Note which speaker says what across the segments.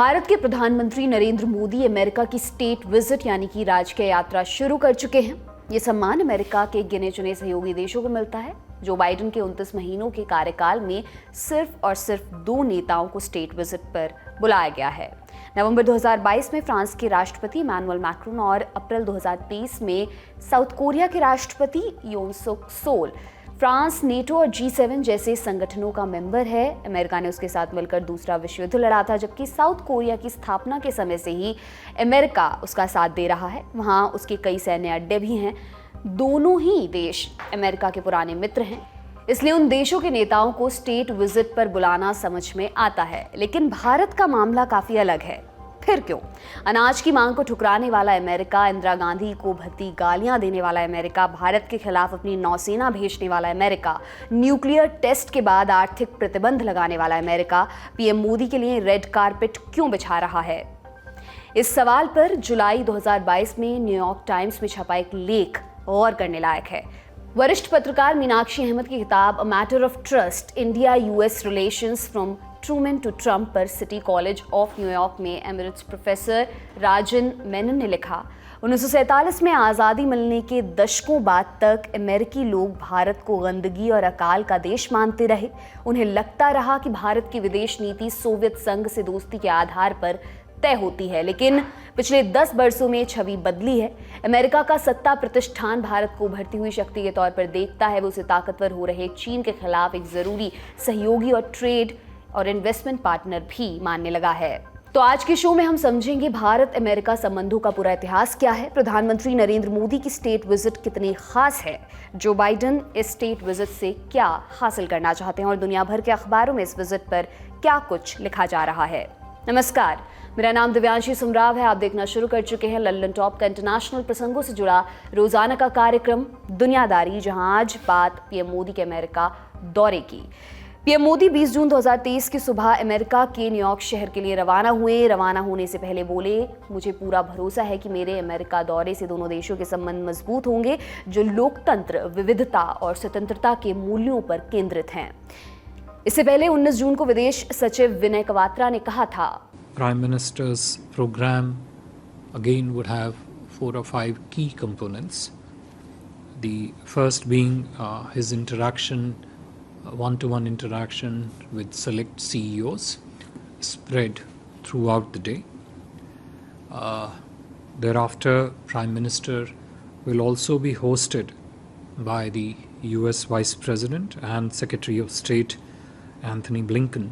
Speaker 1: भारत के प्रधानमंत्री नरेंद्र मोदी अमेरिका की स्टेट विजिट यानी कि राजकीय यात्रा शुरू कर चुके हैं। ये सम्मान अमेरिका के गिने चुने सहयोगी देशों को मिलता है। जो बाइडेन के 29 महीनों के कार्यकाल में सिर्फ और सिर्फ 2 नेताओं को स्टेट विजिट पर बुलाया गया है। नवंबर 2022 में फ्रांस के राष्ट्रपति इमैनुअल मैक्रोन और अप्रैल 2023 में साउथ कोरिया के राष्ट्रपति योन सुक सोल। फ्रांस नेटो और G7 जैसे संगठनों का मेंबर है। अमेरिका ने उसके साथ मिलकर दूसरा विश्व युद्ध लड़ा था, जबकि साउथ कोरिया की स्थापना के समय से ही अमेरिका उसका साथ दे रहा है। वहाँ उसके कई सैन्य अड्डे भी हैं। दोनों ही देश अमेरिका के पुराने मित्र हैं, इसलिए उन देशों के नेताओं को स्टेट विजिट पर बुलाना समझ में आता है। लेकिन भारत का मामला काफी अलग है। फिर क्यों? अनाज की मांग को ठुकराने वाला अमेरिका, इंदिरा गांधी को भद्दी गालियां देने वाला अमेरिका, भारत के खिलाफ अपनी नौसेना भेजने वाला अमेरिका, न्यूक्लियर टेस्ट के बाद आर्थिक प्रतिबंध लगाने वाला अमेरिका पीएम मोदी के लिए रेड कारपेट क्यों बिछा रहा है? इस सवाल पर जुलाई 2022 में न्यूयॉर्क टाइम्स में छपा एक लेख गौर करने लायक है। वरिष्ठ पत्रकार मीनाक्षी अहमद की किताब a matter of trust, India US relations from Truman to Trump पर सिटी कॉलेज ऑफ न्यूयॉर्क में एमिरेट्स प्रोफेसर राजन मेनन ने लिखा, 1947 में आज़ादी मिलने के दशकों बाद तक अमेरिकी लोग भारत को गंदगी और अकाल का देश मानते रहे। उन्हें लगता रहा कि भारत की विदेश नीति सोवियत संघ से दोस्ती के आधार पर तय होती है। लेकिन पिछले 10 वर्षों में छवि बदली है। अमेरिका का सत्ता प्रतिष्ठान भारत को उभरती हुई शक्ति के तौर पर देखता है। वो उसे ताकतवर हो रहे चीन के खिलाफ एक जरूरी सहयोगी और ट्रेड और इन्वेस्टमेंट पार्टनर भी मानने लगा है। तो आज के शो में हम समझेंगे भारत अमेरिका संबंधों का पूरा इतिहास क्या है, प्रधानमंत्री नरेंद्र मोदी की स्टेट विजिट कितनी खास है, जो बाइडेन इस स्टेट विजिट से क्या हासिल करना चाहते हैं और दुनिया भर के अखबारों में इस विजिट पर क्या कुछ लिखा जा रहा है। नमस्कार, मेरा नाम दिव्यांशी सुमराव है। आप देखना शुरू कर चुके हैं लल्लन टॉप का इंटरनेशनल प्रसंगों से जुड़ा रोजाना का कार्यक्रम दुनियादारी, जहां आज बात पीएम मोदी के अमेरिका दौरे की। पीएम मोदी 20 जून 2023 की सुबह अमेरिका के न्यूयॉर्क शहर के लिए रवाना हुए। रवाना होने से पहले बोले, मुझे पूरा भरोसा है कि मेरे अमेरिका दौरे से दोनों देशों के संबंध मजबूत होंगे, जो लोकतंत्र, विविधता और स्वतंत्रता के मूल्यों पर केंद्रित हैं। इससे पहले 19 जून को विदेश सचिव विनय क्वात्रा ने कहा था,
Speaker 2: Prime Minister's program again would have 4 or 5 key components. The first being his interaction, one-to-one interaction with select CEOs spread throughout the day. Thereafter, Prime Minister will also be hosted by the US Vice President and Secretary of State Anthony Blinken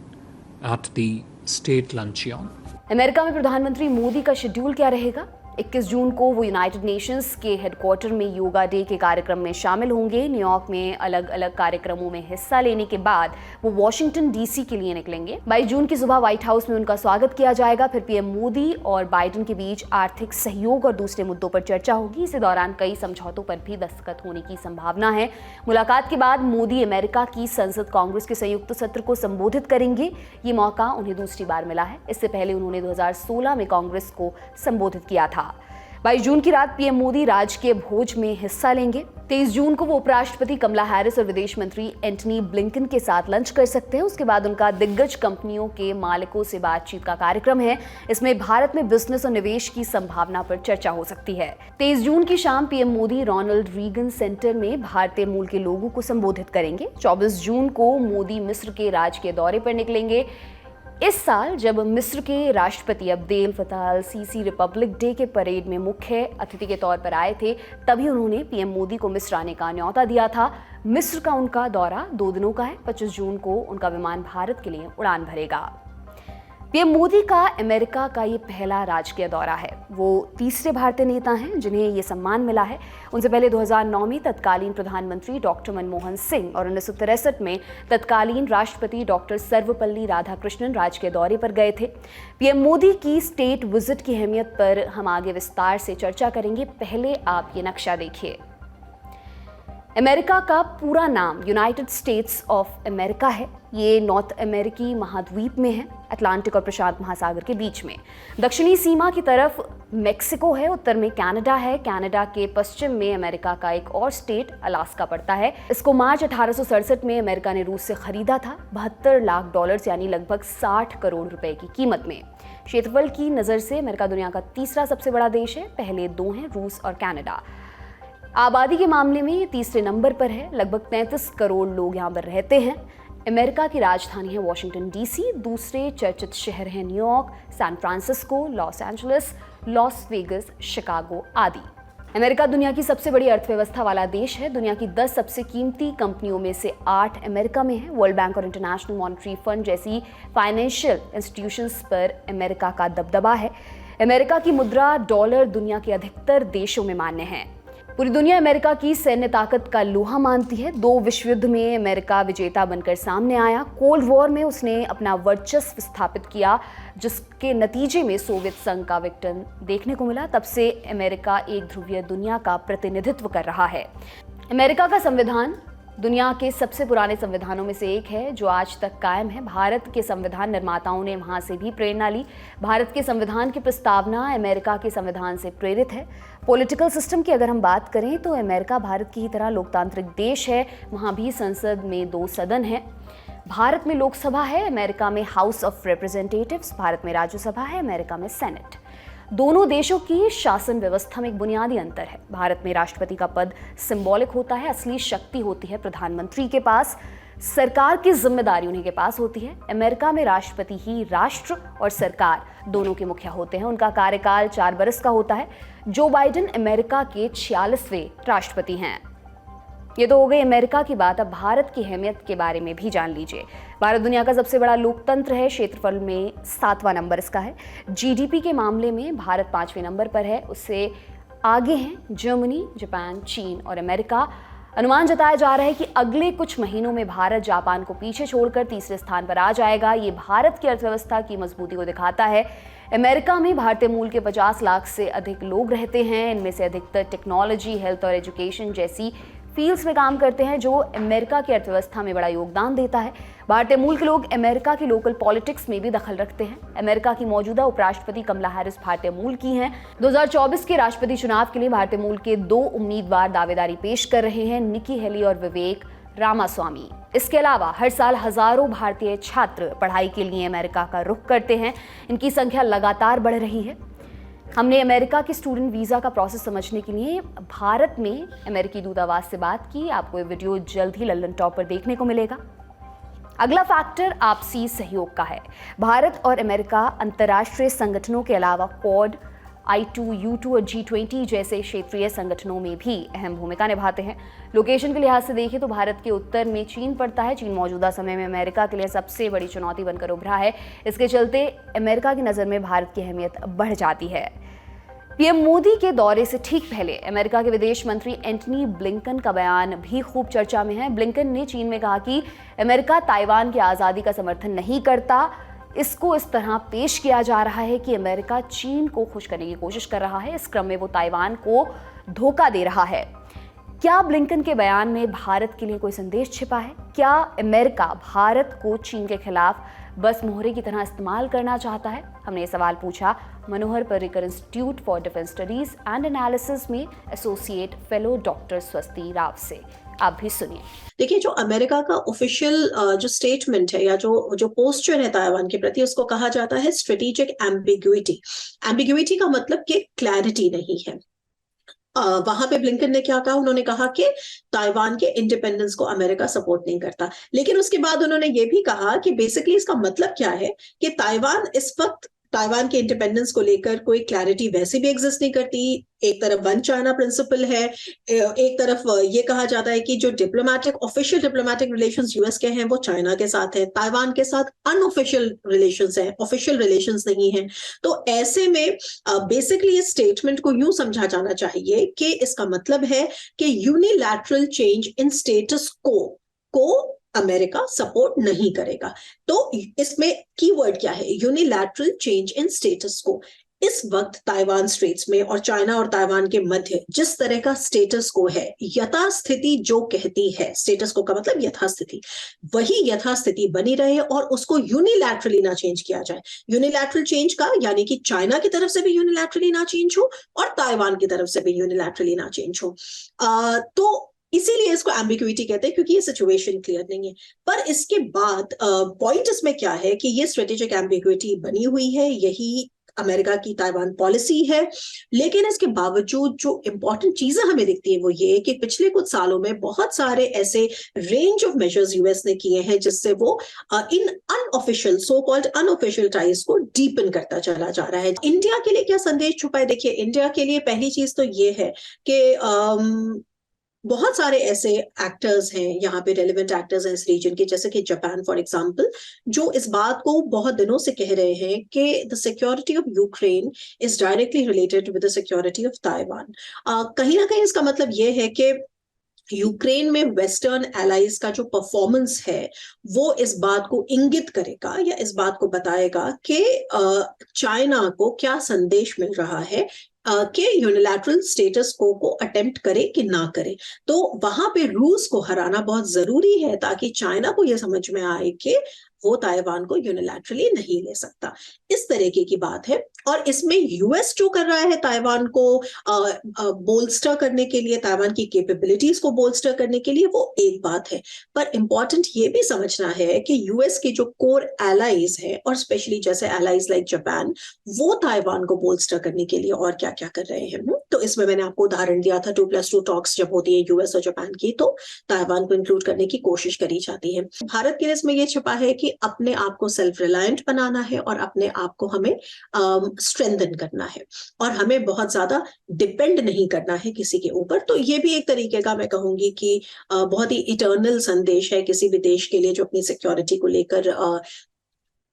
Speaker 2: at the state लंचियन।
Speaker 1: America में प्रधानमंत्री मोदी का schedule क्या रहेगा? 21 जून को वो United Nations के headquarter में yoga day के कार्यक्रम में शामिल होंगे। न्यूयॉर्क में अलग अलग कार्यक्रमों में हिस्सा लेने के बाद वो वॉशिंगटन डीसी के लिए निकलेंगे। 22 जून की सुबह व्हाइट हाउस में उनका स्वागत किया जाएगा। फिर पीएम मोदी और बाइडेन के बीच आर्थिक सहयोग और दूसरे मुद्दों पर चर्चा होगी। इस दौरान कई समझौतों पर भी दस्तखत होने की संभावना है। मुलाकात के बाद मोदी अमेरिका की संसद कांग्रेस के संयुक्त सत्र को संबोधित करेंगे। ये मौका उन्हें दूसरी बार मिला है। इससे पहले उन्होंने 2016 में कांग्रेस को संबोधित किया था। 22 जून की रात पीएम मोदी राजकीय भोज में हिस्सा लेंगे। 23 जून को वो उपराष्ट्रपति कमला हैरिस और विदेश मंत्री एंटनी ब्लिंकन के साथ लंच कर सकते हैं। उसके बाद उनका दिग्गज कंपनियों के मालिकों से बातचीत का कार्यक्रम है। इसमें भारत में बिजनेस और निवेश की संभावना पर चर्चा हो सकती है। 23 जून की शाम PM Modi Ronald Reagan center में भारतीय मूल के लोगों को संबोधित करेंगे। 24 जून को मोदी मिस्र के राजकीय दौरे पर निकलेंगे। इस साल जब मिस्र के राष्ट्रपति अब्देल फताह अल सीसी रिपब्लिक डे के परेड में मुख्य अतिथि के तौर पर आए थे, तभी उन्होंने पीएम मोदी को मिस्र आने का न्योता दिया था। मिस्र का उनका दौरा 2 दिनों का है। 25 जून को उनका विमान भारत के लिए उड़ान भरेगा। पीएम मोदी का अमेरिका का ये पहला राजकीय दौरा है। वो तीसरे भारतीय नेता हैं जिन्हें ये सम्मान मिला है। उनसे पहले 2009 में तत्कालीन प्रधानमंत्री डॉक्टर मनमोहन सिंह और 1963 में तत्कालीन राष्ट्रपति डॉक्टर सर्वपल्ली राधाकृष्णन राजकीय दौरे पर गए थे। पीएम मोदी की स्टेट विजिट की अहमियत पर हम आगे विस्तार से चर्चा करेंगे। पहले आप ये नक्शा देखिए। अमेरिका का पूरा नाम यूनाइटेड स्टेट्स ऑफ अमेरिका है। ये नॉर्थ अमेरिकी महाद्वीप में है, अटलांटिक और प्रशांत महासागर के बीच में। दक्षिणी सीमा की तरफ मेक्सिको है, उत्तर में कनाडा है, कनाडा के पश्चिम में अमेरिका का एक और स्टेट अलास्का पड़ता है। इसको मार्च 1867 में अमेरिका ने रूस से खरीदा था, $72 लाख यानी लगभग 60 करोड़ रुपए की कीमत में। क्षेत्रफल की नज़र से अमेरिका दुनिया का तीसरा सबसे बड़ा देश है, पहले दो हैं रूस और कनाडा। आबादी के मामले में ये तीसरे नंबर पर है, लगभग 33 करोड़ लोग यहाँ पर रहते हैं। अमेरिका की राजधानी है वॉशिंगटन डीसी, दूसरे चर्चित शहर हैं New York, San Francisco, Los Angeles, Las Vegas, Chicago आदि। अमेरिका दुनिया की सबसे बड़ी अर्थव्यवस्था वाला देश है। दुनिया की 10 सबसे कीमती कंपनियों में से 8 अमेरिका में है। वर्ल्ड बैंक और इंटरनेशनल मॉनेटरी फंड जैसी फाइनेंशियल इंस्टीट्यूशंस पर अमेरिका का दबदबा है। अमेरिका की मुद्रा डॉलर दुनिया के अधिकतर देशों में मान्य है। पूरी दुनिया अमेरिका की सैन्य ताकत का लोहा मानती है। 2 विश्व युद्ध में अमेरिका विजेता बनकर सामने आया। कोल्ड वॉर में उसने अपना वर्चस्व स्थापित किया, जिसके नतीजे में सोवियत संघ का विघटन देखने को मिला। तब से अमेरिका एक ध्रुवीय दुनिया का प्रतिनिधित्व कर रहा है। अमेरिका का संविधान दुनिया के सबसे पुराने संविधानों में से एक है, जो आज तक कायम है। भारत के संविधान निर्माताओं ने वहां से भी प्रेरणा ली। भारत के संविधान की प्रस्तावना अमेरिका के संविधान से प्रेरित है। पॉलिटिकल सिस्टम की अगर हम बात करें तो अमेरिका भारत की ही तरह लोकतांत्रिक देश है। वहां भी संसद में 2 सदन है। भारत में लोकसभा है, अमेरिका में हाउस ऑफ रिप्रेजेंटेटिव्स। भारत में राज्यसभा है, अमेरिका में सेनेट। दोनों देशों की शासन व्यवस्था में एक बुनियादी अंतर है। भारत में राष्ट्रपति का पद सिंबॉलिक होता है, असली शक्ति होती है प्रधानमंत्री के पास, सरकार की जिम्मेदारी उन्हीं के पास होती है। अमेरिका में राष्ट्रपति ही राष्ट्र और सरकार दोनों के मुखिया होते हैं। उनका कार्यकाल 4 बरस का होता है। जो बाइडेन अमेरिका के 46वें राष्ट्रपति हैं। ये तो हो गई अमेरिका की बात। अब भारत की अहमियत के बारे में भी जान लीजिए। भारत दुनिया का सबसे बड़ा लोकतंत्र है। क्षेत्रफल में 7वां नंबर इसका है। जीडीपी के मामले में भारत 5वें नंबर पर है। उससे आगे हैं जर्मनी, जापान, चीन और अमेरिका। अनुमान जताया जा रहा है कि अगले कुछ महीनों में भारत जापान को पीछे छोड़कर तीसरे स्थान पर आ जाएगा। ये भारत की अर्थव्यवस्था की मजबूती को दिखाता है। अमेरिका में भारतीय मूल के 50 लाख से अधिक लोग रहते हैं। इनमें से अधिकतर टेक्नोलॉजी, हेल्थ और एजुकेशन जैसी फील्ड्स में काम करते हैं, जो अमेरिका की अर्थव्यवस्था में बड़ा योगदान देता है। भारतीय मूल के लोग अमेरिका की लोकल पॉलिटिक्स में भी दखल रखते हैं। अमेरिका की मौजूदा उपराष्ट्रपति कमला हैरिस भारतीय मूल की हैं। 2024 के राष्ट्रपति चुनाव के लिए भारतीय मूल के 2 उम्मीदवार दावेदारी पेश कर रहे हैं, निकी हेली और विवेक रामास्वामी। इसके अलावा हर साल हजारों भारतीय छात्र पढ़ाई के लिए अमेरिका का रुख करते हैं। इनकी संख्या लगातार बढ़ रही है। हमने अमेरिका के स्टूडेंट वीज़ा का प्रोसेस समझने के लिए भारत में अमेरिकी दूतावास से बात की। आपको ये वीडियो जल्द ही लल्लन टॉप पर देखने को मिलेगा। अगला फैक्टर आपसी सहयोग का है। भारत और अमेरिका अंतर्राष्ट्रीय संगठनों के अलावा क्वाड, I2, U2 और G20 जैसे क्षेत्रीय संगठनों में भी अहम भूमिका निभाते हैं। लोकेशन के लिहाज से देखें तो भारत के उत्तर में चीन पड़ता है। चीन मौजूदा समय में अमेरिका के लिए सबसे बड़ी चुनौती बनकर उभरा है। इसके चलते अमेरिका की नज़र में भारत की अहमियत बढ़ जाती है। पीएम मोदी के दौरे से ठीक पहले अमेरिका के विदेश मंत्री एंटनी ब्लिंकन का बयान भी खूब चर्चा में है। ब्लिंकन ने चीन में कहा कि अमेरिका ताइवान की आज़ादी का समर्थन नहीं करता। इसको इस तरह पेश किया जा रहा है कि अमेरिका चीन को खुश करने की कोशिश कर रहा है। इस क्रम में वो ताइवान को धोखा दे रहा है। क्या ब्लिंकन के बयान में भारत के लिए कोई संदेश छिपा है? क्या अमेरिका भारत को चीन के खिलाफ बस मोहरे की तरह इस्तेमाल करना चाहता है? हमने ये सवाल पूछा Manohar Parrikar institute for defence studies and analysis में associate fellow doctor Swasti Rao से। आप भी सुनिए।
Speaker 3: देखिए, जो अमेरिका का ऑफिशियल जो स्टेटमेंट है या जो पोस्चर है ताइवान के प्रति, उसको कहा जाता है स्ट्रेटेजिक एम्बिग्युइटी। एम्बिग्युइटी का मतलब कि क्लैरिटी नहीं है। वहां पे ब्लिंकन ने क्या कहा? उन्होंने कहा कि ताइवान के इंडिपेंडेंस को अमेरिका सपोर्ट नहीं करता, लेकिन उसके बाद उन्होंने ये भी कहा कि बेसिकली इसका मतलब क्या है कि ताइवान इस वक्त ताइवान के इंडिपेंडेंस को लेकर कोई क्लैरिटी वैसे भी एग्जिस्ट नहीं करती। एक तरफ वन चाइना प्रिंसिपल है, एक तरफ ये कहा जाता है कि जो ऑफिशियल डिप्लोमेटिक रिलेशंस यूएस के हैं वो चाइना के साथ है, ताइवान के साथ अनऑफिशियल रिलेशंस हैं, ऑफिशियल रिलेशंस नहीं है। तो ऐसे में बेसिकली इस स्टेटमेंट को यूं समझा जाना चाहिए कि इसका मतलब है कि यूनिलैटरल चेंज इन स्टेटस को अमेरिका सपोर्ट नहीं करेगा। तो इसमें कीवर्ड क्या है? यूनिलैटरल चेंज इन स्टेटस को। इस वक्त ताइवान स्ट्रेट्स में और चाइना और ताइवान के मध्य जिस तरह का स्टेटस को है, यथास्थिति जो कहती है, स्टेटस को का मतलब यथास्थिति, वही यथास्थिति बनी रहे और उसको यूनिलैटरली ना चेंज किया जाए। यूनिलैटरल चेंज का यानी कि चाइना की तरफ से भी यूनिलैटरली ना चेंज हो और ताइवान की तरफ से भी यूनिलैटरली ना चेंज हो। तो इसीलिए इसको एम्बिग्युइटी कहते हैं, क्योंकि ये सिचुएशन क्लियर नहीं है। पर इसके बाद पॉइंट इसमें क्या है कि ये स्ट्रेटेजिक एम्बिग्युइटी बनी हुई है, यही अमेरिका की ताइवान पॉलिसी है। लेकिन इसके बावजूद जो इंपॉर्टेंट चीजें हमें दिखती है वो ये कि पिछले कुछ सालों में बहुत सारे ऐसे रेंज ऑफ मेजर्स यूएस ने किए हैं जिससे वो इन unofficial, so called unofficial ties को डीपन करता चला जा रहा है। इंडिया के लिए क्या संदेश छुपा है? देखिए, इंडिया के लिए पहली चीज तो ये है कि बहुत सारे ऐसे एक्टर्स हैं यहाँ पे, रेलेवेंट एक्टर्स हैं इस रीजन के, जैसे कि जापान फॉर एग्जांपल, जो इस बात को बहुत दिनों से कह रहे हैं कि the security of Ukraine is directly related with the security of Taiwan. कहीं ना कहीं इसका मतलब ये है कि यूक्रेन में वेस्टर्न एलाइज का जो परफॉर्मेंस है वो इस बात को इंगित करेगा या इस बात को बताएगा कि चाइना को क्या संदेश मिल रहा है कि यूनिलैटरल स्टेटस को अटेम्प्ट करे कि ना करे। तो वहां पे रूस को हराना बहुत जरूरी है ताकि चाइना को यह समझ में आए कि वो ताइवान को यूनिलैटरली नहीं ले सकता। इस तरीके की बात है। और इसमें यूएस जो कर रहा है ताइवान को बोल्स्टर करने के लिए, ताइवान की कैपेबिलिटीज को बोल्स्टर करने के लिए, वो एक बात है। पर इंपॉर्टेंट ये भी समझना है कि यूएस के जो कोर एलाइज हैं, और स्पेशली जैसे एलाइज लाइक जापान, वो ताइवान को बोल्स्टर करने के लिए और क्या क्या कर रहे हैं। तो इसमें मैंने आपको उदाहरण दिया था 2+2 टॉक्स जब होती है यूएस और जापान की, तो ताइवान को इंक्लूड करने की कोशिश करी जाती है। भारत के लिए इसमें यह छिपा है कि अपने आप को सेल्फ रिलायंट बनाना है और अपने आप को हमें स्ट्रेंथन करना है और हमें बहुत ज्यादा डिपेंड नहीं करना है किसी के ऊपर। तो ये भी एक तरीके का, मैं कहूंगी कि बहुत ही इटर्नल संदेश है किसी भी देश के लिए जो अपनी सिक्योरिटी को लेकर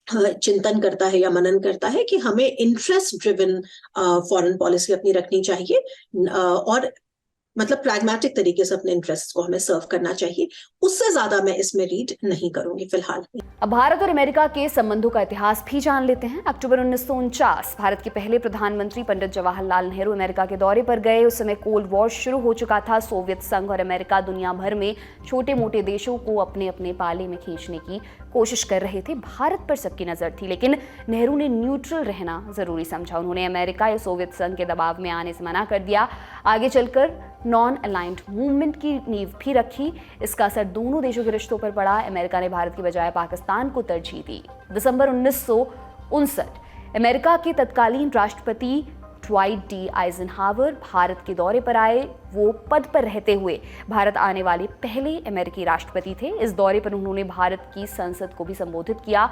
Speaker 3: चिंतन करता है या मनन करता है कि हमें इंटरेस्ट ड्रिवन फॉरेन पॉलिसी अपनी रखनी चाहिए और मतलब प्रैग्मेटिक तरीके से अपने इंटरेस्ट को हमें सर्व करना चाहिए। उससे ज्यादा मैं इसमें रीड नहीं करूंगी फिलहाल।
Speaker 1: अब भारत और अमेरिका के संबंधों का इतिहास भी जान लेते हैं। अक्टूबर 1949 भारत के पहले प्रधानमंत्री पंडित जवाहरलाल नेहरू अमेरिका के दौरे पर गए। उस समय कोल्ड वॉर शुरू हो चुका था। सोवियत संघ और अमेरिका दुनिया भर में छोटे मोटे देशों को अपने अपने पाले में खींचने की कोशिश कर रहे थे। भारत पर सबकी नजर थी, लेकिन नेहरू ने न्यूट्रल रहना जरूरी समझा। उन्होंने अमेरिका या सोवियत संघ के दबाव में आने से मना कर दिया। आगे चलकर नॉन अलाइंड मूवमेंट की नींव भी रखी। इसका असर दोनों देशों के रिश्तों पर पड़ा। अमेरिका ने भारत की बजाय पाकिस्तान को तरजीह दी। दिसंबर 1959 अमेरिका के तत्कालीन राष्ट्रपति ड्वाइट डी आइजनहावर भारत के दौरे पर आए। वो पद पर रहते हुए भारत आने वाले पहले अमेरिकी राष्ट्रपति थे। इस दौरे पर उन्होंने भारत की संसद को भी संबोधित किया।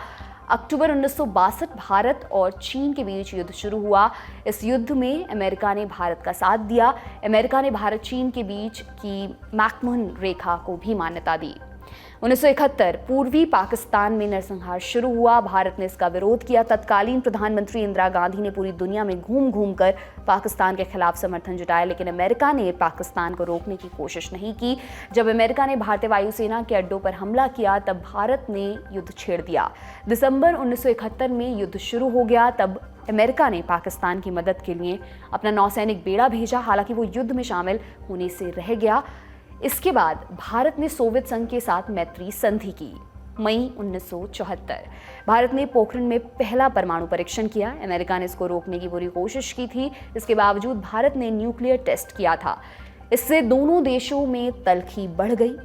Speaker 1: अक्टूबर 1962 भारत और चीन के बीच युद्ध शुरू हुआ। इस युद्ध में अमेरिका ने भारत का साथ दिया। अमेरिका ने भारत चीन के बीच की मैकमोहन रेखा को भी मान्यता दी। 1971 पूर्वी पाकिस्तान में नरसंहार शुरू हुआ। भारत ने इसका विरोध किया। तत्कालीन प्रधानमंत्री इंदिरा गांधी ने पूरी दुनिया में घूम घूम कर पाकिस्तान के खिलाफ समर्थन जुटाया, लेकिन अमेरिका ने पाकिस्तान को रोकने की कोशिश नहीं की। जब अमेरिका ने भारतीय वायुसेना के अड्डों पर हमला किया तब भारत ने युद्ध छेड़ दिया। दिसंबर 1971 में युद्ध शुरू हो गया। तब अमेरिका ने पाकिस्तान की मदद के लिए अपना नौसैनिक बेड़ा भेजा। हालांकि वो युद्ध में शामिल होने से रह गया। इसके बाद भारत ने सोवियत संघ के साथ मैत्री संधि की। मई 1974 भारत ने पोखरण में पहला परमाणु परीक्षण किया। अमेरिका ने इसको रोकने की पूरी कोशिश की थी। इसके बावजूद भारत ने न्यूक्लियर टेस्ट किया था। इससे दोनों देशों में तल्खी बढ़ गई।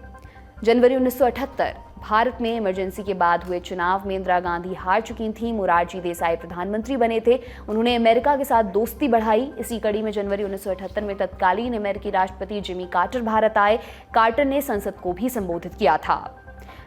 Speaker 1: जनवरी 1978 भारत में इमरजेंसी के बाद हुए चुनाव में इंदिरा गांधी हार चुकी थी। मोरारजी देसाई प्रधानमंत्री बने थे। उन्होंने अमेरिका के साथ दोस्ती बढ़ाई। इसी कड़ी में जनवरी 1978 में तत्कालीन अमेरिकी राष्ट्रपति जिमी कार्टर भारत आए। कार्टर ने संसद को भी संबोधित किया था।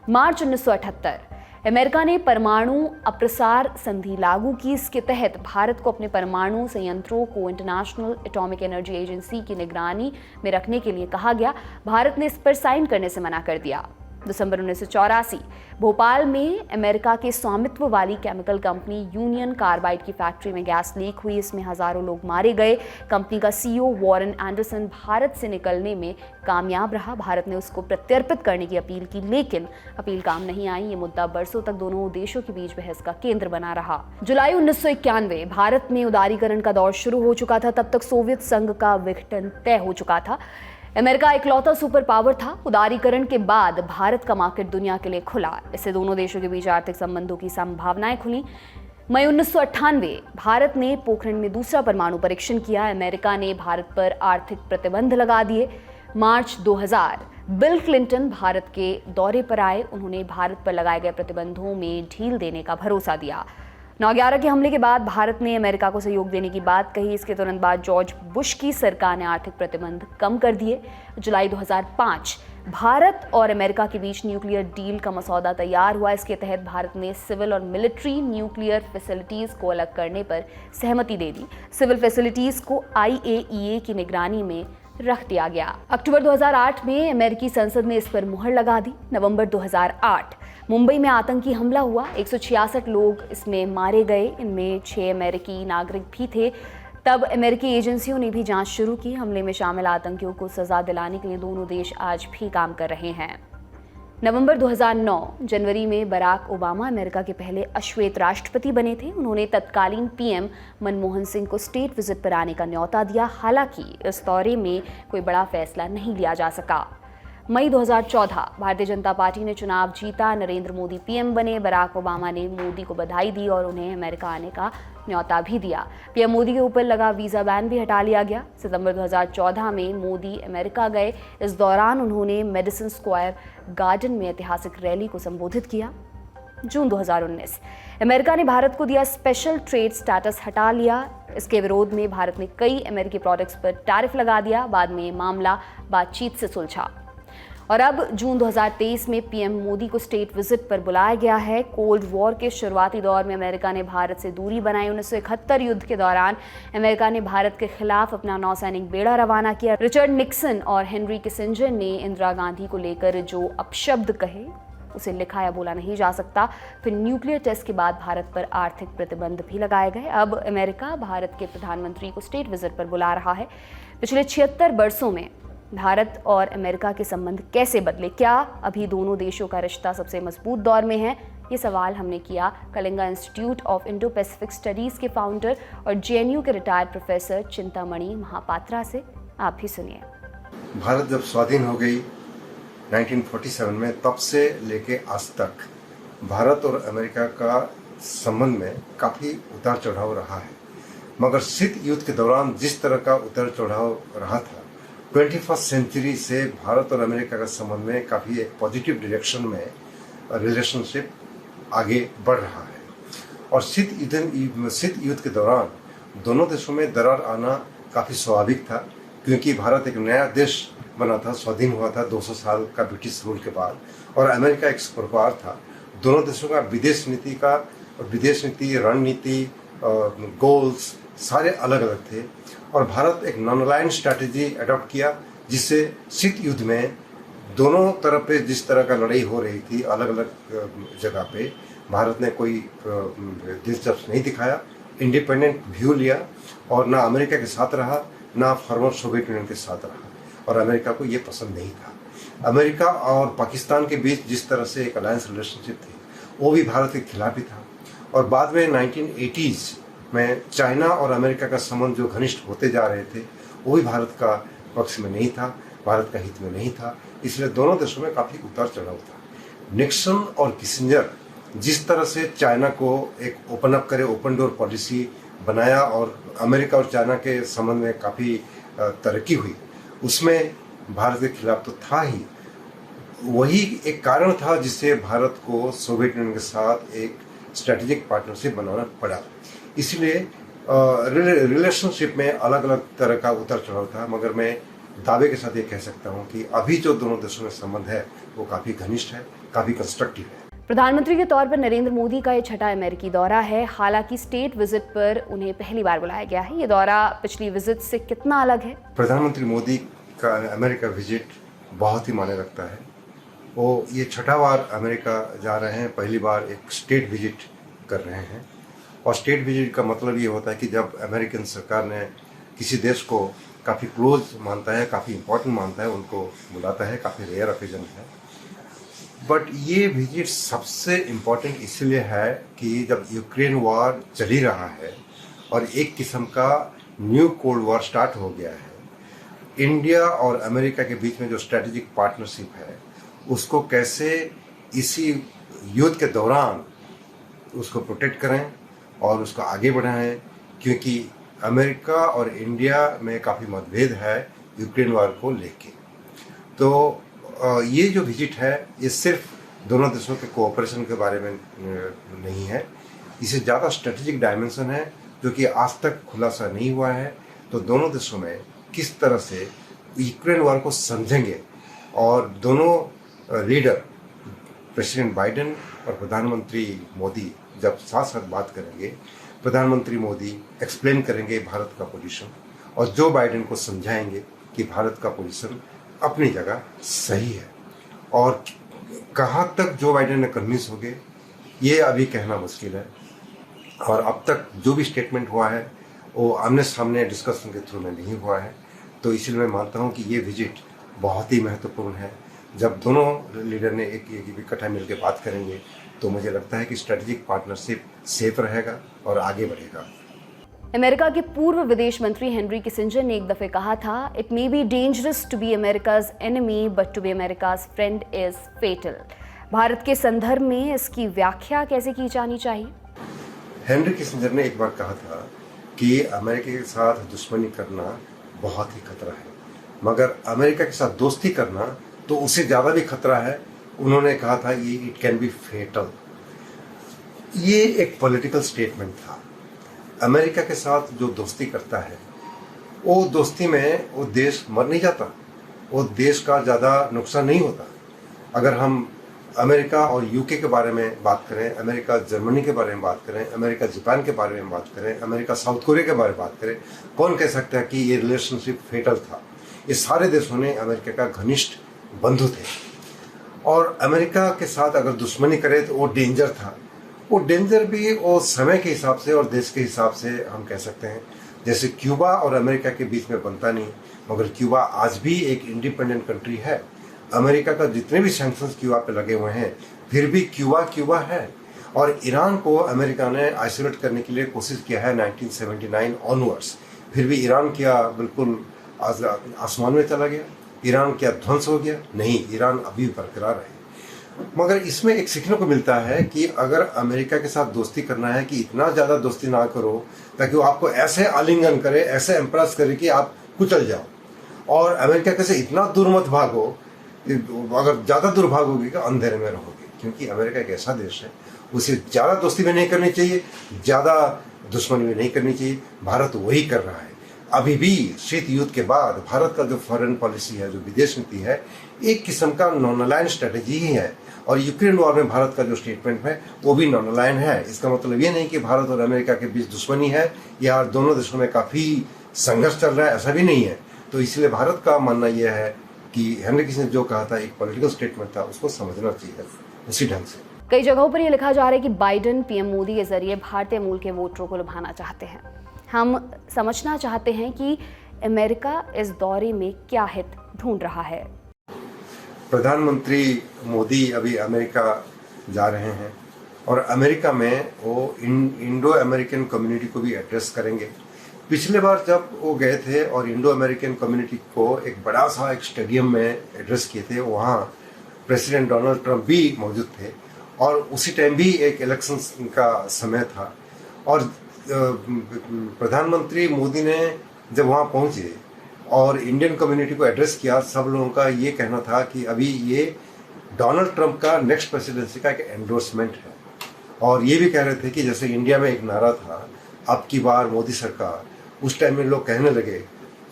Speaker 1: मार्च 1978 अमेरिका ने परमाणु अप्रसार संधि लागू की। इसके तहत भारत को अपने परमाणु संयंत्रों को इंटरनेशनल एटॉमिक एनर्जी एजेंसी की निगरानी में रखने के लिए कहा गया। भारत ने इस पर साइन करने से मना कर दिया। दिसंबर 1984 भोपाल में अमेरिका के स्वामित्व वाली केमिकल कंपनी यूनियन कार्बाइड की फैक्ट्री में गैस लीक हुई। इसमें हजारों लोग मारे गए। कंपनी का सीईओ वॉरेन एंडरसन भारत से निकलने में कामयाब रहा। भारत ने उसको प्रत्यर्पित करने की अपील की, लेकिन अपील काम नहीं आई। ये मुद्दा बरसों तक दोनों देशों के बीच बहस का केंद्र बना रहा। जुलाई 1991 भारत में उदारीकरण का दौर शुरू हो चुका था। तब तक सोवियत संघ का विघटन तय हो चुका था। अमेरिका इकलौता सुपर पावर था। उदारीकरण के बाद भारत का मार्केट दुनिया के लिए खुला। इससे दोनों देशों के बीच आर्थिक संबंधों की संभावनाएं खुली। मई 1998 भारत ने पोखरण में दूसरा परमाणु परीक्षण किया। अमेरिका ने भारत पर आर्थिक प्रतिबंध लगा दिए। मार्च 2000 बिल क्लिंटन भारत के दौरे पर आए। उन्होंने भारत पर लगाए गए प्रतिबंधों में ढील देने का भरोसा दिया। 9/11 के हमले के बाद भारत ने अमेरिका को सहयोग देने की बात कही। इसके तुरंत बाद जॉर्ज बुश की सरकार ने आर्थिक प्रतिबंध कम कर दिए। जुलाई 2005 भारत और अमेरिका के बीच न्यूक्लियर डील का मसौदा तैयार हुआ। इसके तहत भारत ने सिविल और मिलिट्री न्यूक्लियर फैसिलिटीज को अलग करने पर सहमति दे दी। सिविल फैसिलिटीज को IAEA की निगरानी में रख दिया गया। अक्टूबर 2008 में अमेरिकी संसद ने इस पर मुहर लगा दी। नवंबर 2008 मुंबई में आतंकी हमला हुआ। 166 लोग इसमें मारे गए। इनमें 6 अमेरिकी नागरिक भी थे। तब अमेरिकी एजेंसियों ने भी जांच शुरू की। हमले में शामिल आतंकियों को सजा दिलाने के लिए दोनों देश आज भी काम कर रहे हैं। नवंबर 2009 जनवरी में बराक ओबामा अमेरिका के पहले अश्वेत राष्ट्रपति बने थे। उन्होंने तत्कालीन PM मनमोहन सिंह को स्टेट विजिट पर आने का न्योता दिया। हालांकि इस दौरे में कोई बड़ा फैसला नहीं लिया जा सका। मई 2014 भारतीय जनता पार्टी ने चुनाव जीता। नरेंद्र मोदी PM बने। बराक ओबामा ने मोदी को बधाई दी और उन्हें अमेरिका आने का न्योता भी दिया। PM मोदी के ऊपर लगा वीजा बैन भी हटा लिया गया। सितंबर 2014 में मोदी अमेरिका गए। इस दौरान उन्होंने मेडिसन स्क्वायर गार्डन में ऐतिहासिक रैली को संबोधित किया। जून 2019 अमेरिका ने भारत को दिया स्पेशल ट्रेड स्टेटस हटा लिया। इसके विरोध में भारत ने कई अमेरिकी प्रोडक्ट्स पर टैरिफ लगा दिया। बाद में मामला बातचीत से सुलझा और अब जून 2023 में PM मोदी को स्टेट विजिट पर बुलाया गया है। कोल्ड वॉर के शुरुआती दौर में अमेरिका ने भारत से दूरी बनाई। 1971 युद्ध के दौरान अमेरिका ने भारत के खिलाफ अपना नौसैनिक बेड़ा रवाना किया। रिचर्ड निक्सन और हेनरी किसिंजर ने इंदिरा गांधी को लेकर जो अपशब्द कहे उसे लिखा या बोला नहीं जा सकता। फिर न्यूक्लियर टेस्ट के बाद भारत पर आर्थिक प्रतिबंध भी लगाए गए। अब अमेरिका भारत के प्रधानमंत्री को स्टेट विजिट पर बुला रहा है। पिछले 76 वर्षों में भारत और अमेरिका के संबंध कैसे बदले? क्या अभी दोनों देशों का रिश्ता सबसे मजबूत दौर में है? ये सवाल हमने किया Kalinga institute of Indo Pacific studies के फाउंडर और JNU के रिटायर्ड प्रोफेसर चिंतामणि महापात्रा से। आप भी सुनिए।
Speaker 4: भारत जब स्वाधीन हो गई 1947 में, तब से लेके आज तक भारत और अमेरिका का संबंध में काफी उतार चढ़ाव रहा है। मगर शीत युद्ध के दौरान जिस तरह का उतार चढ़ाव रहा था, 21वीं सेंचुरी से भारत और अमेरिका का संबंध में काफ़ी एक पॉजिटिव डायरेक्शन में रिलेशनशिप आगे बढ़ रहा है। और शीत युद्ध के दौरान दोनों देशों में दरार आना काफ़ी स्वाभाविक था, क्योंकि भारत एक नया देश बना था, स्वाधीन हुआ था 200 साल का ब्रिटिश रूल के बाद, और अमेरिका एक सुपर पावर था। दोनों देशों का विदेश नीति, रणनीति, गोल्स सारे अलग अलग थे। और भारत एक नॉन अलाइंड स्ट्रैटेजी अडॉप्ट किया, जिससे शीत युद्ध में दोनों तरफ पे जिस तरह का लड़ाई हो रही थी अलग अलग जगह पे, भारत ने कोई दिलचस्प नहीं दिखाया, इंडिपेंडेंट व्यू लिया और ना अमेरिका के साथ रहा ना फॉर्मर सोवियत यूनियन के साथ रहा। और अमेरिका को ये पसंद नहीं था। अमेरिका और पाकिस्तान के बीच जिस तरह से एक अलायंस रिलेशनशिप थी, वो भी भारत के खिलाफ ही था। और बाद में 1980s में चाइना और अमेरिका का संबंध जो घनिष्ठ होते जा रहे थे, वो भी भारत का पक्ष में नहीं था, भारत का हित में नहीं था। इसलिए दोनों देशों में काफ़ी उतार चढ़ाव था। निक्सन और किसिंजर जिस तरह से चाइना को एक ओपन अप करे, ओपन डोर पॉलिसी बनाया और अमेरिका और चाइना के संबंध में काफ़ी तरक्की हुई, उसमें भारत के खिलाफ तो था ही। वही एक कारण था जिससे भारत को सोवियत यूनियन के साथ एक स्ट्रेटेजिक पार्टनरशिप बनाना पड़ा। इसलिए रिलेशनशिप में अलग अलग तरह का उतार चढ़ाव था, मगर मैं दावे के साथ ये कह सकता हूँ कि अभी जो दोनों देशों में संबंध है वो काफ़ी घनिष्ठ है, काफ़ी कंस्ट्रक्टिव है।
Speaker 1: प्रधानमंत्री के तौर पर नरेंद्र मोदी का ये छठा अमेरिकी दौरा है। हालांकि स्टेट विजिट पर उन्हें पहली बार बुलाया गया है। ये दौरा पिछली विजिट से कितना अलग है?
Speaker 4: प्रधानमंत्री मोदी का अमेरिका विजिट बहुत ही मायने रखता है। वो ये छठा बार अमेरिका जा रहे हैं, पहली बार एक स्टेट विजिट कर रहे हैं। और स्टेट विजिट का मतलब ये होता है कि जब अमेरिकन सरकार ने किसी देश को काफ़ी क्लोज मानता है, काफ़ी इम्पोर्टेंट मानता है, उनको बुलाता है, काफ़ी रेयर ओकेजन है। बट ये विजिट सबसे इम्पोर्टेंट इसलिए है कि जब यूक्रेन वॉर चल ही रहा है और एक किस्म का न्यू कोल्ड वॉर स्टार्ट हो गया है, इंडिया और अमेरिका के बीच में जो स्ट्रेटेजिक पार्टनरशिप है उसको कैसे इसी युद्ध के दौरान उसको प्रोटेक्ट करें और उसको आगे बढ़ाएं, क्योंकि अमेरिका और इंडिया में काफ़ी मतभेद है यूक्रेन वॉर को लेके। तो ये जो विजिट है ये सिर्फ दोनों देशों के कोऑपरेशन के बारे में नहीं है, इसे ज़्यादा स्ट्रेटेजिक डायमेंशन है जो कि आज तक खुलासा नहीं हुआ है। तो दोनों देशों में किस तरह से यूक्रेन वॉर को समझेंगे और दोनों लीडर प्रेसिडेंट बाइडेन और प्रधानमंत्री मोदी जब साथ साथ बात करेंगे, प्रधानमंत्री मोदी एक्सप्लेन करेंगे भारत का पोजीशन और जो बाइडेन को समझाएंगे कि भारत का पोजीशन अपनी जगह सही है। और कहाँ तक जो बाइडेन ने कन्विंस हो गए ये अभी कहना मुश्किल है। और अब तक जो भी स्टेटमेंट हुआ है वो आमने सामने डिस्कशन के थ्रू में नहीं हुआ है। तो इसलिए मैं मानता हूँ कि ये विजिट बहुत ही महत्वपूर्ण है। जब दोनों लीडर ने एक इकट्ठा मिलकर बात करेंगे तो मुझे लगता है कि स्ट्रेटेजिक पार्टनरशिप सेफ रहेगा और आगे बढ़ेगा।
Speaker 1: अमेरिका के पूर्व विदेश मंत्री हेनरी किसिंजर ने एक दफे कहा था, it may be dangerous to be America's enemy but to be America's friend is fatal. Bharat के संदर्भ में इसकी व्याख्या कैसे की जानी चाहिए?
Speaker 4: हेनरी किसिंजर ने एक बार कहा था कि अमेरिका के साथ दुश्मनी करना बहुत ही खतरा है, मगर अमेरिका के साथ दोस्ती करना तो उससे ज़्यादा भी खतरा है। उन्होंने कहा था ये इट कैन बी फेटल। ये एक पॉलिटिकल स्टेटमेंट था। अमेरिका के साथ जो दोस्ती करता है वो दोस्ती में वो देश मर नहीं जाता, वो देश का ज़्यादा नुकसान नहीं होता। अगर हम अमेरिका और यूके के बारे में बात करें, अमेरिका जर्मनी के बारे में बात करें, अमेरिका जापान के बारे में बात करें, अमेरिका साउथ कोरिया के बारे में बात करें, कौन कह सकता है कि ये रिलेशनशिप फेटल था? ये सारे देशों ने अमेरिका का घनिष्ठ बंधु थे और अमेरिका के साथ अगर दुश्मनी करे तो वो डेंजर था। वो डेंजर भी वो समय के हिसाब से और देश के हिसाब से हम कह सकते हैं। जैसे क्यूबा और अमेरिका के बीच में बनता नहीं, मगर क्यूबा आज भी एक इंडिपेंडेंट कंट्री है। अमेरिका का जितने भी सैंक्शंस क्यूबा पे लगे हुए हैं फिर भी क्यूबा क्यूबा है। और ईरान को अमेरिका ने आइसोलेट करने के लिए कोशिश किया है 1979 ऑनवर्ड्स, फिर भी ईरान क्या बिल्कुल आसमान में चला गया? ईरान क्या ध्वंस हो गया? नहीं, ईरान अभी बरकरार है। मगर इसमें एक सीखने को मिलता है कि अगर अमेरिका के साथ दोस्ती करना है कि इतना ज़्यादा दोस्ती ना करो ताकि वो आपको ऐसे आलिंगन करे, ऐसे इम्प्रेस करे कि आप कुचल जाओ। और अमेरिका के से इतना दूर मत भागो, अगर ज़्यादा दूर भागोगे तो अंधेरे में रहोगे, क्योंकि अमेरिका एक ऐसा देश है उसे ज़्यादा दोस्ती में नहीं करनी चाहिए, ज़्यादा दुश्मनी में नहीं करनी चाहिए। भारत वही कर रहा है। अभी भी शीत युद्ध के बाद भारत का जो फॉरेन पॉलिसी है, जो विदेश नीति है, एक किस्म का नॉन अलाइन स्ट्रेटेजी ही है। और यूक्रेन वॉर में भारत का जो स्टेटमेंट है वो भी नॉन अलाइन है। इसका मतलब ये नहीं कि भारत और अमेरिका के बीच दुश्मनी है या दोनों देशों में काफ़ी संघर्ष चल रहा है, ऐसा भी नहीं है। तो इसलिए भारत का मानना यह है कि हेनरी किसिंजर ने जो कहा था एक पॉलिटिकल स्टेटमेंट था, उसको समझना चाहिए उसी ढंग से।
Speaker 1: कई जगहों पर यह लिखा जा रहा है कि बाइडेन पीएम मोदी के जरिए भारतीय मूल के वोटरों को लुभाना चाहते हैं। हम समझना चाहते हैं कि अमेरिका इस दौरे में क्या हित ढूंढ रहा है।
Speaker 4: प्रधानमंत्री मोदी अभी अमेरिका जा रहे हैं और अमेरिका में वो इंडो अमेरिकन कम्युनिटी को भी एड्रेस करेंगे। पिछले बार जब वो गए थे और इंडो अमेरिकन कम्युनिटी को एक बड़ा सा एक स्टेडियम में एड्रेस किए थे, वहाँ प्रेसिडेंट डोनाल्ड ट्रंप भी मौजूद थे और उसी टाइम भी एक इलेक्शन का समय था। और प्रधानमंत्री मोदी ने जब वहाँ पहुँचे और इंडियन कम्युनिटी को एड्रेस किया, सब लोगों का ये कहना था कि अभी ये डोनाल्ड ट्रंप का नेक्स्ट प्रेसिडेंसी का एक एंडोर्समेंट है। और ये भी कह रहे थे कि जैसे इंडिया में एक नारा था, अब की बार मोदी सरकार, उस टाइम में लोग कहने लगे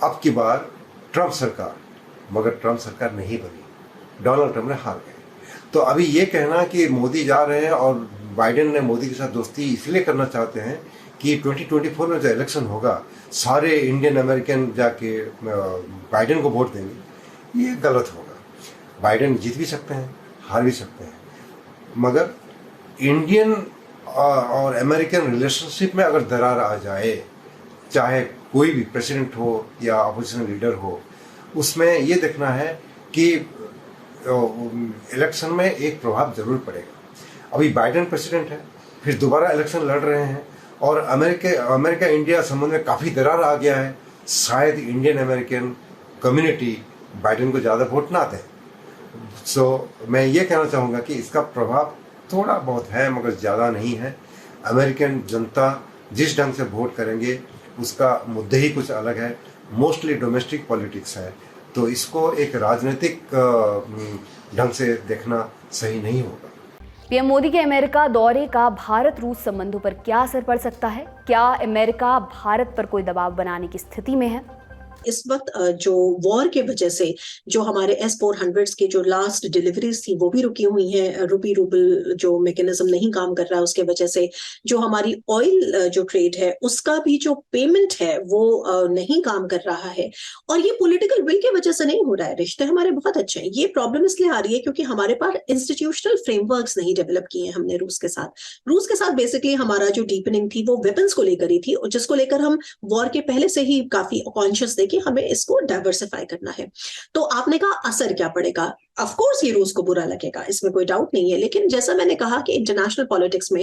Speaker 4: अब की बार ट्रंप सरकार, मगर ट्रंप सरकार नहीं बनी, डोनाल्ड ट्रंप ने हार गए। तो अभी ये कहना कि मोदी जा रहे हैं और बाइडेन ने मोदी के साथ दोस्ती इसलिए करना चाहते हैं कि 2024 में जो इलेक्शन होगा सारे इंडियन अमेरिकन जाके बाइडेन को वोट देंगे, ये गलत होगा। बाइडेन जीत भी सकते हैं हार भी सकते हैं। मगर इंडियन और अमेरिकन रिलेशनशिप में अगर दरार आ जाए, चाहे कोई भी प्रेसिडेंट हो या अपोजिशन लीडर हो, उसमें ये देखना है कि इलेक्शन में एक प्रभाव जरूर पड़ेगा। अभी बाइडेन प्रेसिडेंट है, फिर दोबारा इलेक्शन लड़ रहे हैं और अमेरिका इंडिया संबंध में काफ़ी दरार आ गया है। शायद इंडियन अमेरिकन कम्युनिटी बाइडेन को ज़्यादा वोट ना दे। मैं ये कहना चाहूँगा कि इसका प्रभाव थोड़ा बहुत है मगर ज़्यादा नहीं है। अमेरिकन जनता जिस ढंग से वोट करेंगे उसका मुद्दे ही कुछ अलग है, मोस्टली डोमेस्टिक पॉलिटिक्स है, तो इसको एक राजनीतिक ढंग से देखना सही नहीं होगा।
Speaker 1: पीएम मोदी के अमेरिका दौरे का भारत रूस संबंधों पर क्या असर पड़ सकता है? क्या अमेरिका भारत पर कोई दबाव बनाने की स्थिति में है?
Speaker 3: इस वक्त जो वॉर के वजह से जो हमारे S-400s की जो लास्ट डिलीवरीज थी वो भी रुकी हुई हैं। रूपी रूबल जो मैकेनिज्म नहीं काम कर रहा है उसके वजह से जो हमारी ऑयल जो ट्रेड है उसका भी जो पेमेंट है वो नहीं काम कर रहा है। और ये पॉलिटिकल विल की वजह से नहीं हो रहा है। रिश्ते हमारे बहुत अच्छे हैं। ये प्रॉब्लम इसलिए आ रही है क्योंकि हमारे पास इंस्टीट्यूशनल फ्रेमवर्क्स नहीं डेवलप किए हैं हमने रूस के साथ बेसिकली हमारा जो डीपनिंग थी वो वेपन्स को लेकर ही थी, और जिसको लेकर हम वॉर के पहले से ही काफी कॉन्शियस थे कि हमें इसको डाइवर्सिफाई करना है। तो आपने कहा असर क्या पड़ेगा? ऑफ कोर्स ये रूस को बुरा लगेगा, इसमें कोई डाउट नहीं है। लेकिन जैसा मैंने कहा कि इंटरनेशनल पॉलिटिक्स में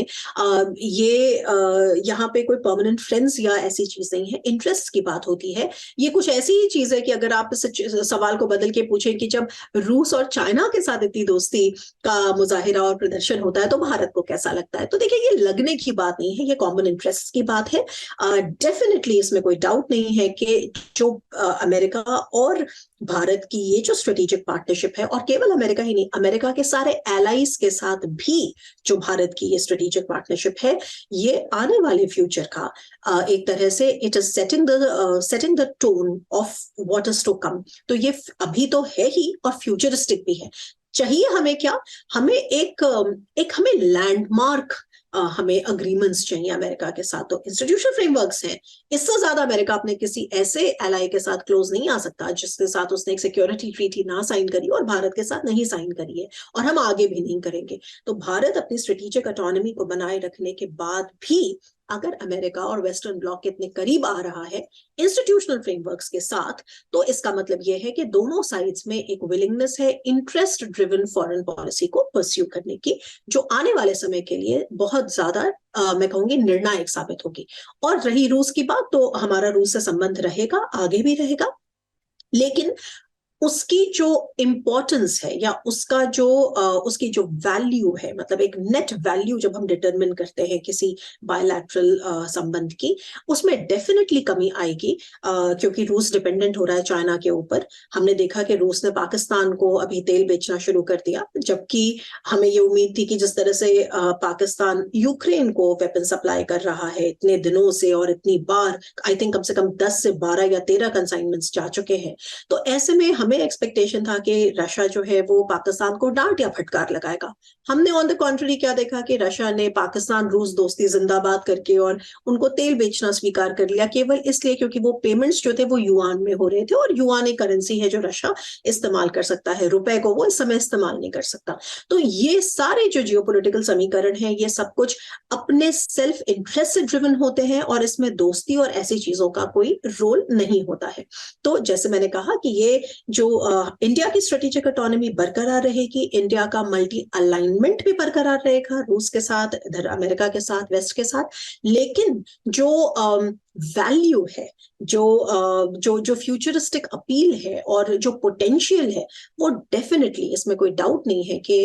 Speaker 3: यहाँ पे कोई परमानेंट फ्रेंड्स या ऐसी चीज नहीं है, इंटरेस्ट की बात होती है। ये कुछ ऐसी ही चीज है कि अगर आप इस सवाल को बदल के पूछें कि जब रूस और चाइना के साथ इतनी दोस्ती का मुजाहिरा और प्रदर्शन होता है तो भारत को कैसा लगता है, तो देखिए ये लगने की बात नहीं है, ये कॉमन इंटरेस्ट की बात है। डेफिनेटली इसमें कोई डाउट नहीं है कि जो अमेरिका और भारत की ये जो स्ट्रेटेजिक पार्टनरशिप है, और केवल अमेरिका ही नहीं, अमेरिका के सारे एलाइज के साथ भी जो भारत की ये स्ट्रेटेजिक पार्टनरशिप है, ये आने वाले फ्यूचर का एक तरह से it is setting the tone of what is to come. तो ये अभी तो है ही और फ्यूचरिस्टिक भी है। चाहिए हमें क्या? हमें एक हमें लैंडमार्क हमें अग्रीमेंट्स चाहिए अमेरिका के साथ। तो इंस्टीट्यूशनल फ्रेमवर्क्स हैं, इससे ज्यादा अमेरिका अपने किसी ऐसे एलाई के साथ क्लोज नहीं आ सकता जिसके साथ उसने एक सिक्योरिटी ट्रीटी ना साइन करी, और भारत के साथ नहीं साइन करी है, और हम आगे भी नहीं करेंगे। तो भारत अपनी स्ट्रेटेजिक ऑटोनॉमी को बनाए रखने के बाद भी अगर अमेरिका और वेस्टर्न ब्लॉक के इतने करीब आ रहा है इंस्टीट्यूशनल फ्रेमवर्क्स के साथ, तो इसका मतलब यह है कि दोनों साइड्स में एक विलिंगनेस है इंटरेस्ट ड्रिवन फॉरेन पॉलिसी को परस्यू करने की, जो आने वाले समय के लिए बहुत ज्यादा मैं कहूंगी निर्णायक साबित होगी। और रही रूस की बात, तो हमारा रूस से संबंध रहेगा, आगे भी रहेगा, लेकिन उसकी जो इंपॉर्टेंस है या उसकी जो वैल्यू है, मतलब एक नेट वैल्यू जब हम डिटरमिन करते हैं किसी बायलैटरल संबंध की, उसमें डेफिनेटली कमी आएगी, क्योंकि रूस डिपेंडेंट हो रहा है चाइना के ऊपर। हमने देखा कि रूस ने पाकिस्तान को अभी तेल बेचना शुरू कर दिया, जबकि हमें ये उम्मीद थी कि जिस तरह से पाकिस्तान यूक्रेन को वेपन सप्लाई कर रहा है इतने दिनों से और इतनी बार, आई थिंक कम से कम 10 से 12 या 13 कंसाइनमेंट्स जा चुके हैं, तो ऐसे में हमें एक्सपेक्टेशन था कि रशिया जो है वो पाकिस्तान को डांट या फटकार लगाएगा। हमने ऑन द कॉन्ट्ररी क्या देखा कि रशिया ने पाकिस्तान रूस दोस्ती जिंदाबाद करके और उनको तेल बेचना स्वीकार कर लिया, केवल इसलिए क्योंकि वो पेमेंट्स जो थे वो युआन में हो रहे थे, और युआन एक करेंसी है जो रशिया इस्तेमाल कर सकता है, रुपए को वो इस समय इस्तेमाल नहीं कर सकता। तो ये सारे जो जियोपॉलिटिकल समीकरण है, ये सब कुछ अपने सेल्फ इंटरेस्ट से ड्रिवन होते हैं, और इसमें दोस्ती और ऐसी चीजों का कोई रोल नहीं होता है। तो जैसे मैंने कहा कि ये जो इंडिया की स्ट्रेटेजिक ऑटोनॉमी बरकरार रहेगी, इंडिया का मल्टी अलाइनमेंट भी बरकरार रहेगा रूस के साथ, इधर अमेरिका के साथ, वेस्ट के साथ, लेकिन जो वैल्यू है, जो फ्यूचरिस्टिक अपील है और जो पोटेंशियल है, वो डेफिनेटली, इसमें कोई डाउट नहीं है कि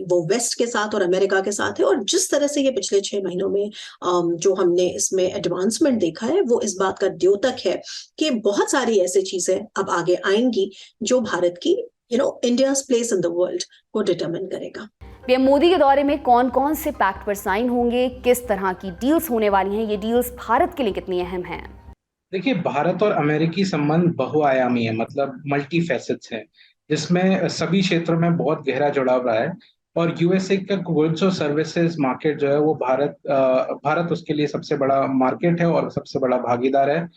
Speaker 3: वो वेस्ट के साथ और अमेरिका के साथ है। और जिस तरह से ये पिछले 6 महीनों में जो हमने इसमें एडवांसमेंट देखा है, वो इस बात का द्योतक है कि बहुत सारी ऐसी चीजें अब आगे आएंगी जो भारत की India's place in the world को डिटरमिन करेगा।
Speaker 1: पीएम मोदी के दौरे में कौन कौन से पैक्ट पर साइन होंगे, किस तरह की डील्स होने वाली हैं, ये डील्स भारत के लिए कितनी अहम हैं?
Speaker 5: देखिए, भारत और अमेरिकी संबंध बहुआयामी है, मतलब मल्टी फैसेट्स है, जिसमें सभी क्षेत्रों में बहुत गहरा जुड़ाव रहा है। और यूएसए का गुड्स और सर्विसेज मार्केट जो है वो भारत उसके लिए सबसे बड़ा मार्केट है और सबसे बड़ा भागीदार है।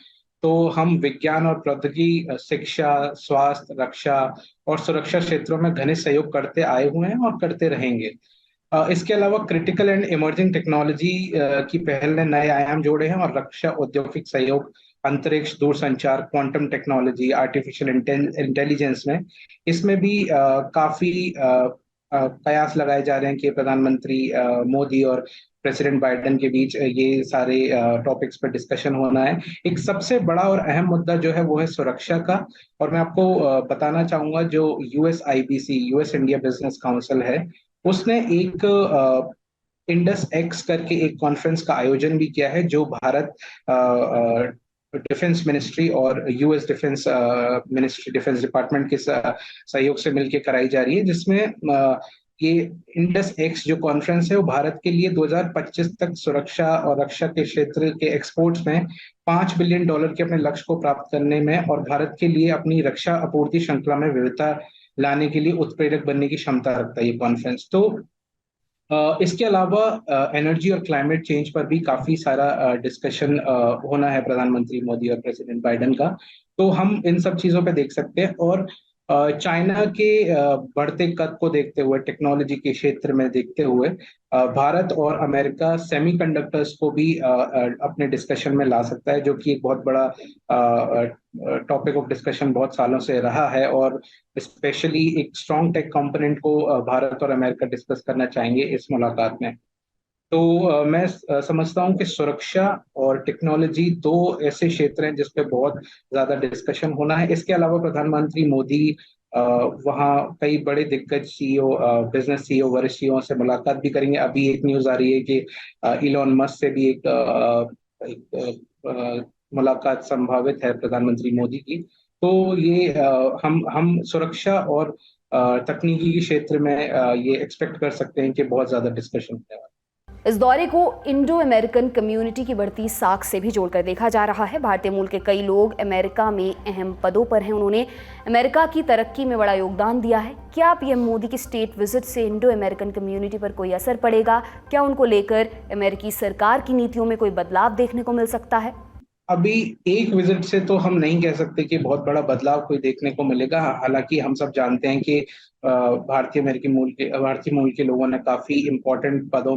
Speaker 5: तो हम विज्ञान और प्रौद्योगिकी, शिक्षा, स्वास्थ्य, रक्षा और सुरक्षा क्षेत्रों में घनिष्ठ सहयोग करते आए हुए हैं और करते रहेंगे। इसके अलावा क्रिटिकल एंड इमर्जिंग टेक्नोलॉजी की पहल ने नए आयाम जोड़े हैं और रक्षा औद्योगिक सहयोग, अंतरिक्ष, दूरसंचार, क्वांटम टेक्नोलॉजी, आर्टिफिशियल इंटेलिजेंस में इसमें भी काफी कयास लगाए जा रहे हैं कि प्रधानमंत्री मोदी और प्रेसिडेंट बाइडेन के बीच ये सारे टॉपिक्स पर डिस्कशन होना है। एक सबसे बड़ा और अहम मुद्दा जो है वो है सुरक्षा का, और मैं आपको बताना चाहूंगा जो USIBC, US India business council है, उसने एक इंडस एक्स करके एक कॉन्फ्रेंस का आयोजन भी किया है, जो भारत डिफेंस मिनिस्ट्री और US defence ministry, defence department के सहयोग से मिलकर कराई जा रही है, जिसमें ये इंडस एक्स जो कॉन्फ्रेंस है वो भारत के लिए 2025 तक सुरक्षा और रक्षा के क्षेत्र के एक्सपोर्ट्स में $5 बिलियन के अपने लक्ष्य को प्राप्त करने में और भारत के लिए अपनी रक्षा आपूर्ति श्रृंखला में विविधता लाने के लिए उत्प्रेरक बनने की क्षमता रखता है ये कॉन्फ्रेंस। तो इसके अलावा एनर्जी और क्लाइमेट चेंज पर भी काफी सारा डिस्कशन होना है प्रधानमंत्री मोदी और प्रेसिडेंट बाइडेन का, तो हम इन सब चीजों पे देख सकते हैं। और चाइना के बढ़ते कद को देखते हुए, टेक्नोलॉजी के क्षेत्र में देखते हुए, भारत और अमेरिका सेमीकंडक्टर्स को भी अपने डिस्कशन में ला सकता है, जो कि एक बहुत बड़ा टॉपिक ऑफ डिस्कशन बहुत सालों से रहा है, और स्पेशली एक स्ट्रॉन्ग टेक कंपोनेंट को भारत और अमेरिका डिस्कस करना चाहेंगे इस मुलाकात में। तो मैं समझता हूं कि सुरक्षा और टेक्नोलॉजी दो ऐसे क्षेत्र हैं जिस पे बहुत ज्यादा डिस्कशन होना है। इसके अलावा प्रधानमंत्री मोदी वहाँ कई बड़े दिग्गज CEO, बिजनेस CEO, वरिष्ठ CEO से मुलाकात भी करेंगे। अभी एक न्यूज आ रही है कि इलॉन मस्क से भी एक मुलाकात संभावित है प्रधानमंत्री मोदी की। तो ये हम सुरक्षा और तकनीकी के क्षेत्र में ये एक्सपेक्ट कर सकते हैं कि बहुत ज्यादा डिस्कशन होने वाला है।
Speaker 1: इस दौरे को इंडो अमेरिकन कम्युनिटी की बढ़ती साख से भी जोड़कर देखा जा रहा है। भारतीय मूल के कई लोग अमेरिका में अहम पदों पर हैं। उन्होंने अमेरिका की तरक्की में बड़ा योगदान दिया है। क्या पीएम मोदी की स्टेट विजिट से इंडो अमेरिकन कम्युनिटी पर कोई असर पड़ेगा? क्या उनको लेकर अमेरिकी सरकार की नीतियों में कोई बदलाव देखने को मिल सकता है?
Speaker 5: अभी एक विजिट से तो हम नहीं कह सकते कि बहुत बड़ा बदलाव कोई देखने को मिलेगा। हालांकि हम सब जानते हैं कि भारतीय मूल के लोगों ने काफी इम्पोर्टेंट पदों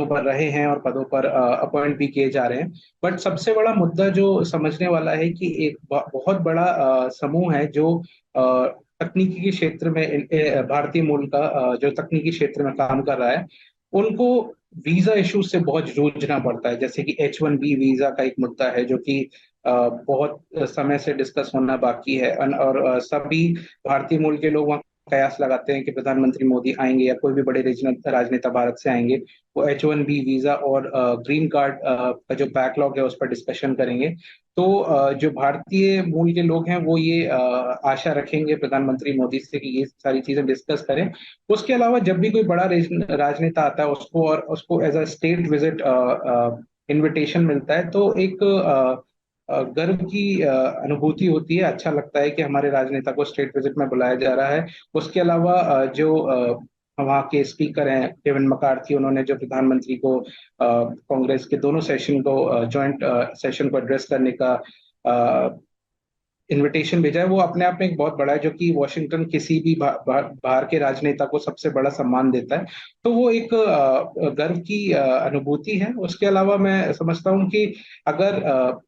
Speaker 5: पर रहे हैं और पदों पर अपॉइंट भी किए जा रहे हैं। बट सबसे बड़ा मुद्दा जो समझने वाला है कि एक बहुत बड़ा समूह है जो तकनीकी के क्षेत्र में, भारतीय मूल का जो तकनीकी क्षेत्र में काम कर रहा है, उनको वीजा इशू से बहुत जूझना पड़ता है। जैसे कि H1B वीजा का एक मुद्दा है जो कि बहुत समय से डिस्कस होना बाकी है, और सभी भारतीय मूल के लोग वहाँ कयास लगाते हैं कि प्रधानमंत्री मोदी आएंगे या कोई भी बड़े राजनेता भारत से आएंगे, वो H1B वीजा और ग्रीन कार्ड का जो बैकलॉग है उस पर डिस्कशन करेंगे। तो जो भारतीय मूल के लोग हैं वो ये आशा रखेंगे प्रधानमंत्री मोदी से कि ये सारी चीजें डिस्कस करें। उसके अलावा जब भी कोई बड़ा राजनेता आता है उसको as a state visit invitation मिलता है, तो एक गर्व की अनुभूति होती है। अच्छा लगता है कि हमारे राजनेता को स्टेट विजिट में बुलाया जा रहा है। उसके अलावा जो वहाँ के स्पीकर हैं केविन मैकार्थी, उन्होंने जो प्रधानमंत्री को कांग्रेस के दोनों सेशन को जॉइंट सेशन को एड्रेस करने का इनविटेशन भेजा है, वो अपने आप में एक बहुत बड़ा है, जो कि वॉशिंगटन किसी भी बाहर के राजनेता को सबसे बड़ा सम्मान देता है। तो वो एक गर्व की अनुभूति है। उसके अलावा मैं समझता हूँ कि अगर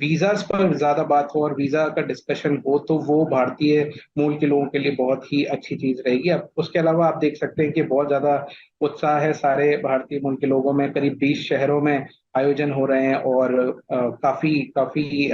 Speaker 5: वीजास पर ज्यादा बात हो और वीजा का डिस्कशन हो तो वो भारतीय मूल के लोगों के लिए बहुत ही अच्छी चीज रहेगी। अब उसके अलावा आप देख सकते हैं कि बहुत ज्यादा उत्साह है सारे भारतीय मूल के लोगों में। करीब 20 शहरों में आयोजन हो रहे हैं और काफी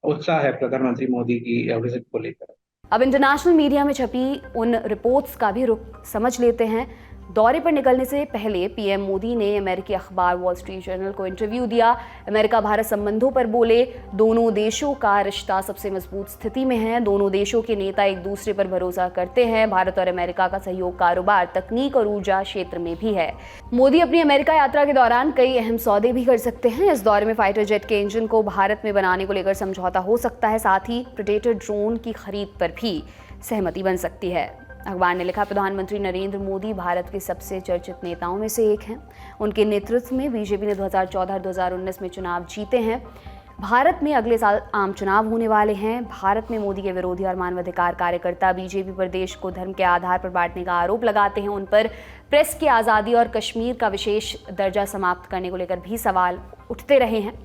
Speaker 5: उत्साह है प्रधानमंत्री मोदी की विजिट को लेकर।
Speaker 1: अब इंटरनेशनल मीडिया में छपी उन रिपोर्ट्स का भी रुख समझ लेते हैं। दौरे पर निकलने से पहले पीएम मोदी ने अमेरिकी अखबार वॉल स्ट्रीट जर्नल को इंटरव्यू दिया। अमेरिका भारत संबंधों पर बोले, दोनों देशों का रिश्ता सबसे मजबूत स्थिति में है। दोनों देशों के नेता एक दूसरे पर भरोसा करते हैं। भारत और अमेरिका का सहयोग कारोबार, तकनीक और ऊर्जा क्षेत्र में भी है। मोदी अपनी अमेरिका यात्रा के दौरान कई अहम सौदे भी कर सकते हैं। इस दौरे में फाइटर जेट के इंजन को भारत में बनाने को लेकर समझौता हो सकता है। साथ ही प्रेडेटर ड्रोन की खरीद पर भी सहमति बन सकती है। अखबार ने लिखा, प्रधानमंत्री नरेंद्र मोदी भारत के सबसे चर्चित नेताओं में से एक हैं। उनके नेतृत्व में बीजेपी ने 2014-2019 में चुनाव जीते हैं। भारत में अगले साल आम चुनाव होने वाले हैं। भारत में मोदी के विरोधी और मानवाधिकार कार्यकर्ता बीजेपी पर देश को धर्म के आधार पर बांटने का आरोप लगाते हैं। उन पर प्रेस की आज़ादी और कश्मीर का विशेष दर्जा समाप्त करने को लेकर भी सवाल उठते रहे हैं।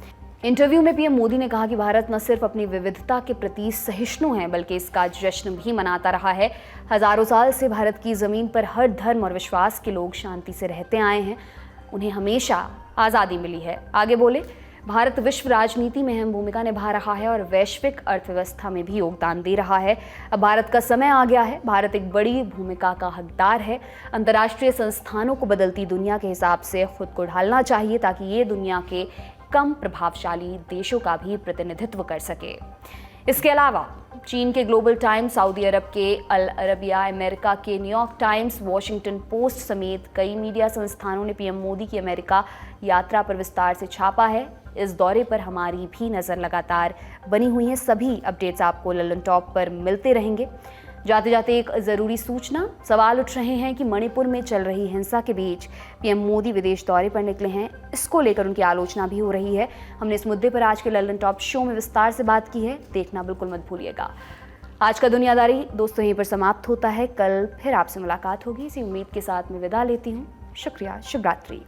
Speaker 1: इंटरव्यू में पीएम मोदी ने कहा कि भारत न सिर्फ अपनी विविधता के प्रति सहिष्णु है, बल्कि इसका जश्न भी मनाता रहा है। हजारों साल से भारत की ज़मीन पर हर धर्म और विश्वास के लोग शांति से रहते आए हैं। उन्हें हमेशा आज़ादी मिली है। आगे बोले, भारत विश्व राजनीति में अहम भूमिका निभा रहा है और वैश्विक अर्थव्यवस्था में भी योगदान दे रहा है। अब भारत का समय आ गया है। भारत एक बड़ी भूमिका का हकदार है। अंतर्राष्ट्रीय संस्थानों को बदलती दुनिया के हिसाब से खुद को ढालना चाहिए, ताकि ये दुनिया के कम प्रभावशाली देशों का भी प्रतिनिधित्व कर सके। इसके अलावा चीन के ग्लोबल टाइम्स, सऊदी अरब के अल अरबिया, अमेरिका के न्यूयॉर्क टाइम्स, वॉशिंगटन पोस्ट समेत कई मीडिया संस्थानों ने पीएम मोदी की अमेरिका यात्रा पर विस्तार से छापा है। इस दौरे पर हमारी भी नज़र लगातार बनी हुई है। सभी अपडेट्स आपको लल्लन टॉप पर मिलते रहेंगे। जाते जाते एक ज़रूरी सूचना, सवाल उठ रहे हैं कि मणिपुर में चल रही हिंसा के बीच पीएम मोदी विदेश दौरे पर निकले हैं। इसको लेकर उनकी आलोचना भी हो रही है। हमने इस मुद्दे पर आज के लल्लन टॉप शो में विस्तार से बात की है, देखना बिल्कुल मत भूलिएगा। आज का दुनियादारी दोस्तों यहीं पर समाप्त होता है। कल फिर आपसे मुलाकात होगी, इसी उम्मीद के साथ मैं विदा लेती हूँ। शुक्रिया, शुभ रात्रि।